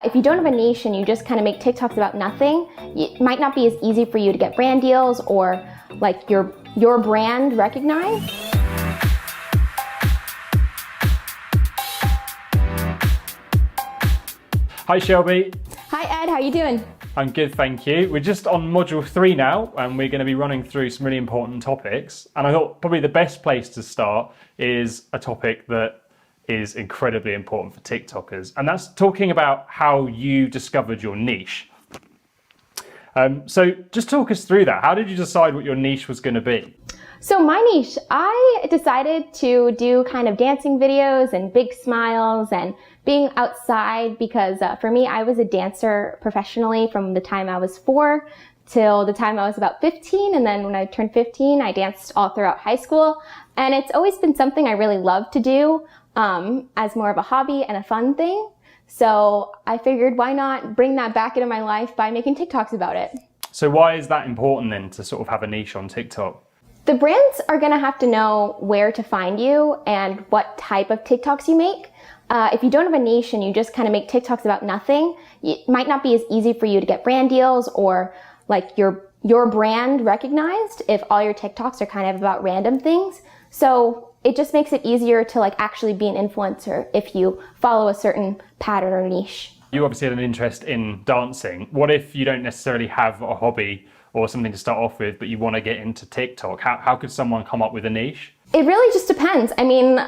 If you don't have a niche and you just kind of make TikToks about nothing, it might not be as easy for you to get brand deals or like your brand recognized. Hi Shelby. Hi Ed, how you doing? I'm good, thank you. We're just on module 3 now, and we're going to be running through some really important topics. And I thought probably the best place to start is a topic that is incredibly important for TikTokers, and that's talking about how you discovered your niche. So just talk us through that. How did you decide what your niche was going to be? So my niche, I decided to do kind of dancing videos and big smiles and being outside because for me, I was a dancer professionally from the time I was 4 till the time I was about 15. And then when I turned 15, I danced all throughout high school. And it's always been something I really love to do as more of a hobby and a fun thing. So I figured why not bring that back into my life by making TikToks about it. So why is that important then to sort of have a niche on TikTok? The brands are going to have to know where to find you and what type of TikToks you make. If you don't have a niche and you just kind of make TikToks about nothing, it might not be as easy for you to get brand deals or like your brand recognized if all your TikToks are kind of about random things. So it just makes it easier to like actually be an influencer if you follow a certain pattern or niche. You obviously had an interest in dancing. What if you don't necessarily have a hobby or something to start off with, but you want to get into TikTok? How could someone come up with a niche? It really just depends. I mean,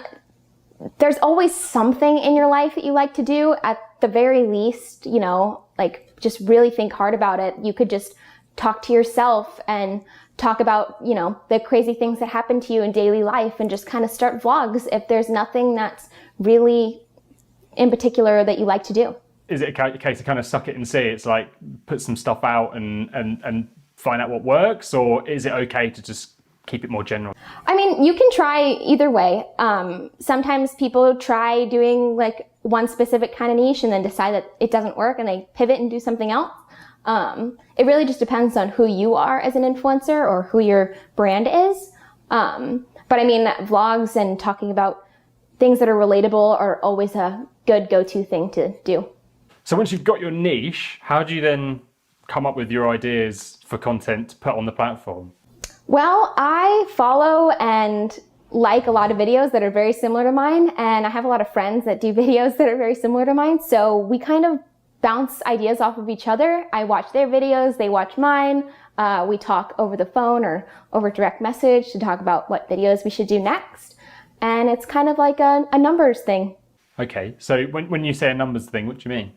there's always something in your life that you like to do. At the very least, you know, like just really think hard about it. You could just talk to yourself and talk about, you know, the crazy things that happen to you in daily life and just kind of start vlogs if there's nothing that's really in particular that you like to do. Is it a case of kind of suck it and see? It's like put some stuff out and find out what works, or is it okay to just keep it more general? I mean, you can try either way. Sometimes people try doing like one specific kind of niche and then decide that it doesn't work and they pivot and do something else. It really just depends on who you are as an influencer or who your brand is. But I mean, vlogs and talking about things that are relatable are always a good go-to thing to do. So once you've got your niche, how do you then come up with your ideas for content to put on the platform? Well, I follow and like a lot of videos that are very similar to mine, and I have a lot of friends that do videos that are very similar to mine, so we kind of bounce ideas off of each other. I watch their videos, they watch mine. We talk over the phone or over direct message to talk about what videos we should do next, and it's kind of like a numbers thing. Okay, so when you say a numbers thing, what do you mean?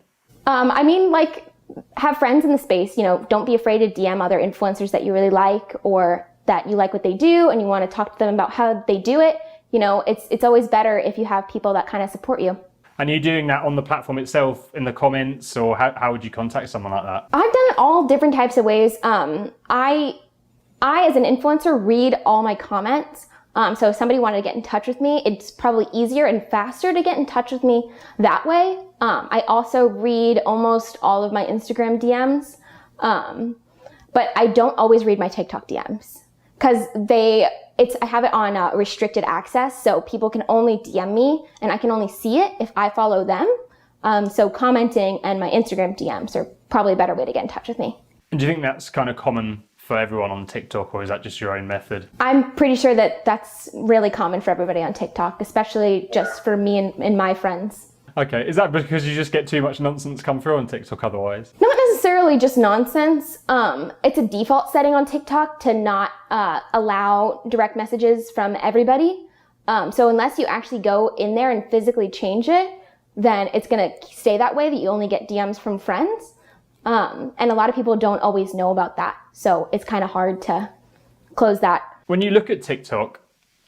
I mean, like, have friends in the space, you know, don't be afraid to DM other influencers that you really like or that you like what they do and you want to talk to them about how they do it. You know, it's always better if you have people that kind of support you. And are you doing that on the platform itself in the comments, or how would you contact someone like that? I've done it all different types of ways. I as an influencer read all my comments. So if somebody wanted to get in touch with me, it's probably easier and faster to get in touch with me that way. I also read almost all of my Instagram DMs, but I don't always read my TikTok DMs because I have it on restricted access, so people can only DM me and I can only see it if I follow them. So commenting and my Instagram DMs are probably a better way to get in touch with me. And do you think that's kind of common for everyone on TikTok, or is that just your own method? I'm pretty sure that that's really common for everybody on TikTok, especially just for me and my friends. Okay, is that because you just get too much nonsense come through on TikTok otherwise? Not necessarily just nonsense. It's a default setting on TikTok to not allow direct messages from everybody. So unless you actually go in there and physically change it, then it's gonna stay that way, that you only get DMs from friends. And a lot of people don't always know about that. So it's kind of hard to close that. When you look at TikTok,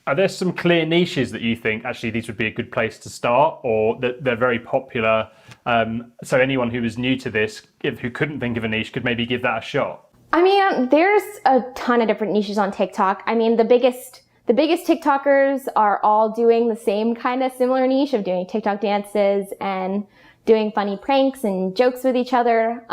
are there some clear niches that you think actually these would be a good place to start, or that they're very popular? So anyone who was new to this, who couldn't think of a niche, could maybe give that a shot? I mean, there's a ton of different niches on TikTok. I mean, the biggest TikTokers are all doing the same kind of similar niche of doing TikTok dances and doing funny pranks and jokes with each other.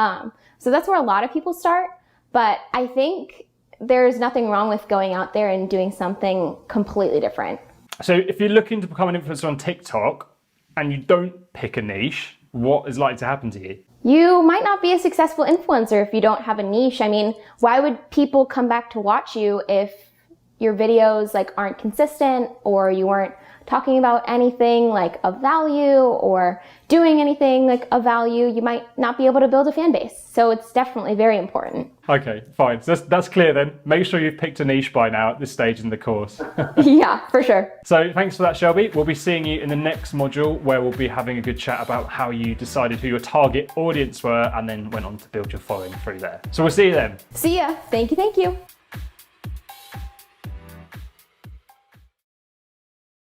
So that's where a lot of people start. But I think there's nothing wrong with going out there and doing something completely different. So if you're looking to become an influencer on TikTok and you don't pick a niche, what is likely to happen to you? You might not be a successful influencer if you don't have a niche. I mean, why would people come back to watch you if your videos like aren't consistent, or you aren't talking about anything like of value or doing anything like of value? You might not be able to build a fan base. So it's definitely very important. Okay, fine. So that's clear then. Make sure you've picked a niche by now at this stage in the course. Yeah, for sure. So thanks for that, Shelby. We'll be seeing you in the next module where we'll be having a good chat about how you decided who your target audience were and then went on to build your following through there. So we'll see you then. See ya. Thank you.